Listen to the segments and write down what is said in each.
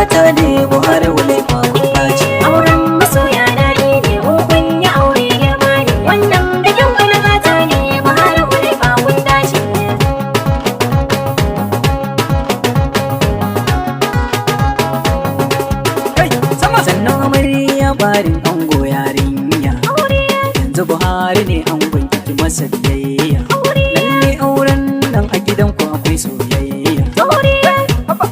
gata ne Buhari wule magunta ce. Auren masoya daɗi ne kun yi aure girma ne. Wannan bikin kuna gata ne Buhari wule magunta ce. Sannan amarya barin ango yarinya, yanzu Buhari ne angon ki masa biyayya. Lalle auren nan a gidanku akwai soyayya.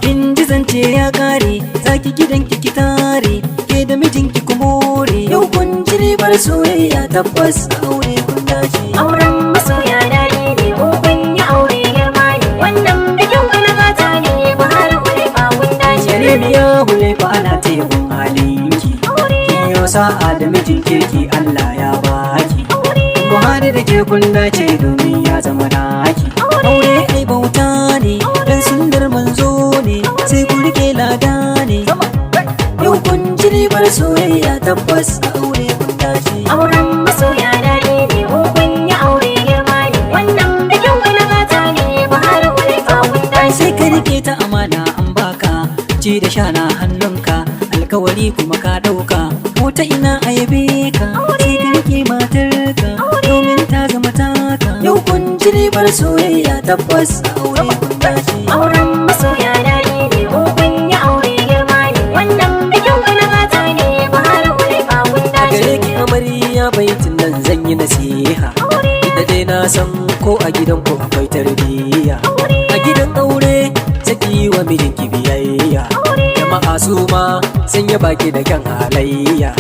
Kin ji zance ya kare, zaki gidanki ki tare, ke da mijinki ku more. Yau kun ji ribar soyayya, tabbas aure kun dace. Auren masoya daɗi ne kun yi aure girma ne. Wannan bikin kuna gata ne Buhari wule magunta ce. Yaremiya Hulefa ana tebun halinki, kin yo sa'a da mijin kirki Allah ya baki. Buhari da ke kun dace domin ya zama naki. Aure ai bauta ne, dan sundar manzo ne, sai ku rike lada ne. Yau kun ji ribar soyayya, tabbas aure kun dace. Auren masoya daɗi ne kun yi aure girma ne. Wannan bikin kuna gata ne Buhari wule magunta ce. Sai ka rike ta amana an baka, ci da sha na hannunka, alkawari kuma ka dauka. Ko ta ina a yabe ka, sai ka rike matarka, domin ta zama taka. Yau kun ji ribar soyayya, tabbas aure kun dace. Auren masoya daɗi ne kun yi aure girma ne. Wannan bikin kuna gata ne Buhari wule magunta A ce. gare ki amarya baitin nan zan yi nasiha, da dai na san ko a gidan ku akwai tarbiyya. A gidan aure saki wa mijinki biyayya, jama'a su ma sun yi baki da kyan halayya.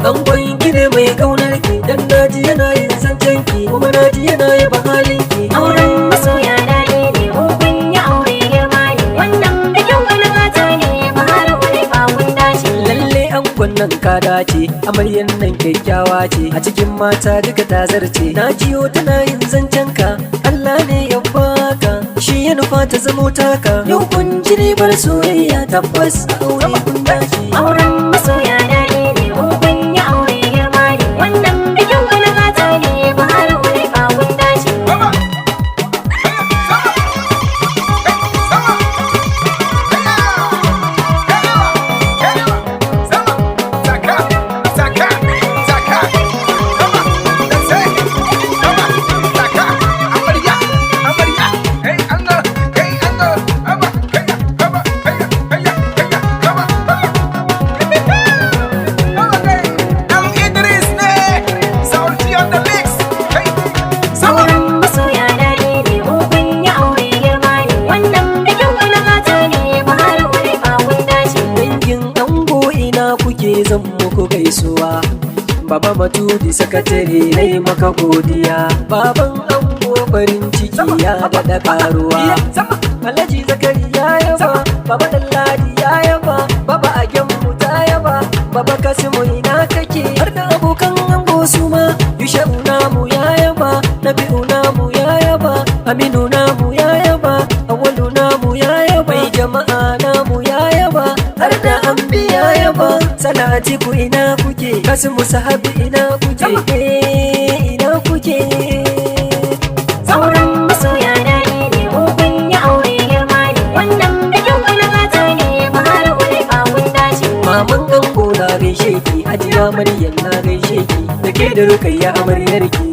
Angon ki ne mai kaunar ki, dan naji yana yin zancen ki, kuma naji yana yaba halin ki. Auren masoya daɗi ne kun yi aure girma ne. Wannan bikin kuna gata ne Buhari wule magunta ce. Lalle angon nan ka dace, amaryan nan kyakkyawa ce, a cikin mata duka ta zarce. Na jiyo tana yin zancen ka, Allah ne ya baka, shi ya nufa ta zamo taka. Yau kun ji ribar soyayya, tabbas aure kun dace. Auren masoya daɗi ne kun yi aure girma ne. Wannan bikin kuna gata ne Buhari wule magunta ce. Auren masoya daɗi ne kun yi aure girma ne. Wannan bikin kuna gata ne Buhari wule magunta ce. Dangin ango ina kuke zan muku gaisuwa, Baba Matudi sakatare nai maka godiya. Baban ango farin ciki ya daɗa karuwa, Alhaji Zakari ya yaba, Baba Dalladi ya yaba, Baba Agenmu ta yaba, Baba Kasimu ina kake. Har da abokan ango su ma, Yusha'u namu ya yaba, Nabi'u namu ya yaba, Aminu namu ya yaba, Awalu namu ya yaba, mai jama'a namu ya yaba, har da Ambi ya yaba. Salati ku ina kuke, Kasimu Sahabi ina kuke, ina kuke. Auren masoya daɗi ne kun yi aure girma ne. Wannan bikin kuna gata ne Buhari wule magunta ce. Maman ango na gaishe ki, Hajiya Maryam na gaishe ki, da ke da Rukayya amaryarki.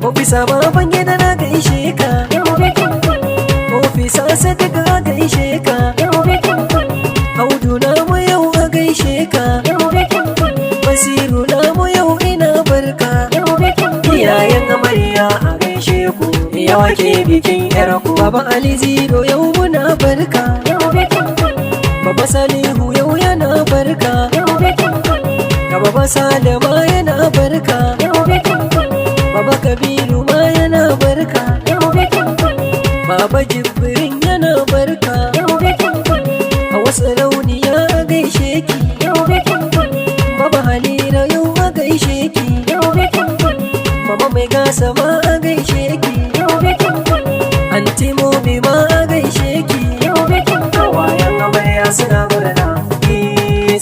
Ofisa baban gida na gaishe ka, Yau bikin ku ne, Ofisa Sadiq a gaishe ka, yau bikin ku ne, Audu namu yau a gaishe ka, yau bikin ku ne, Basiru namu yau ina barka. yau bikin ku ne. Iyayen amarya a gaishe ku, yawa ke bikin yarku. Baba Ali Zido yau muna barka, Yau bikin ku ne, Baba Salihu yau yana barka, yau bikin ku ne, ga Baba Salama yana barka, yau bikin ku ne, Baba Kabiru ma yana barka, yau bikin ku ne, Baba Jibrin yana barka. yau bikin ku ne, A wasu rauniya a gaishe ki, yau bikin ku ne, Baba Halira yau a gaishe ki, yau bikin ku ne, Mama mai gasa ma a gaishe ki, yau bikin ku ne, Anti Momi ma a gaishe ki. yau bikin ku ne. Wayan amarya suna murna,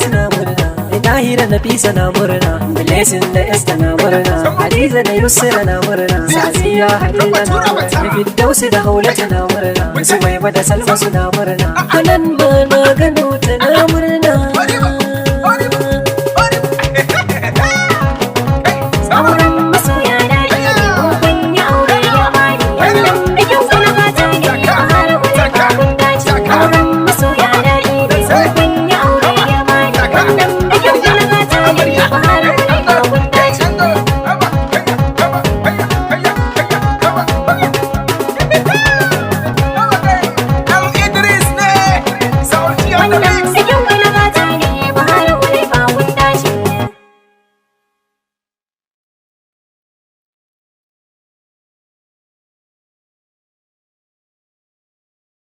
suna murna. Ina hira da Nafisa na murna, Blessing da Esther na murna, Hadiza da Yusra na murna, Sadiya Hadila na murna, Firdausi da Haulatu na murna, Sumaima da Salma suna murna, Hanan ma na gano ta na murna.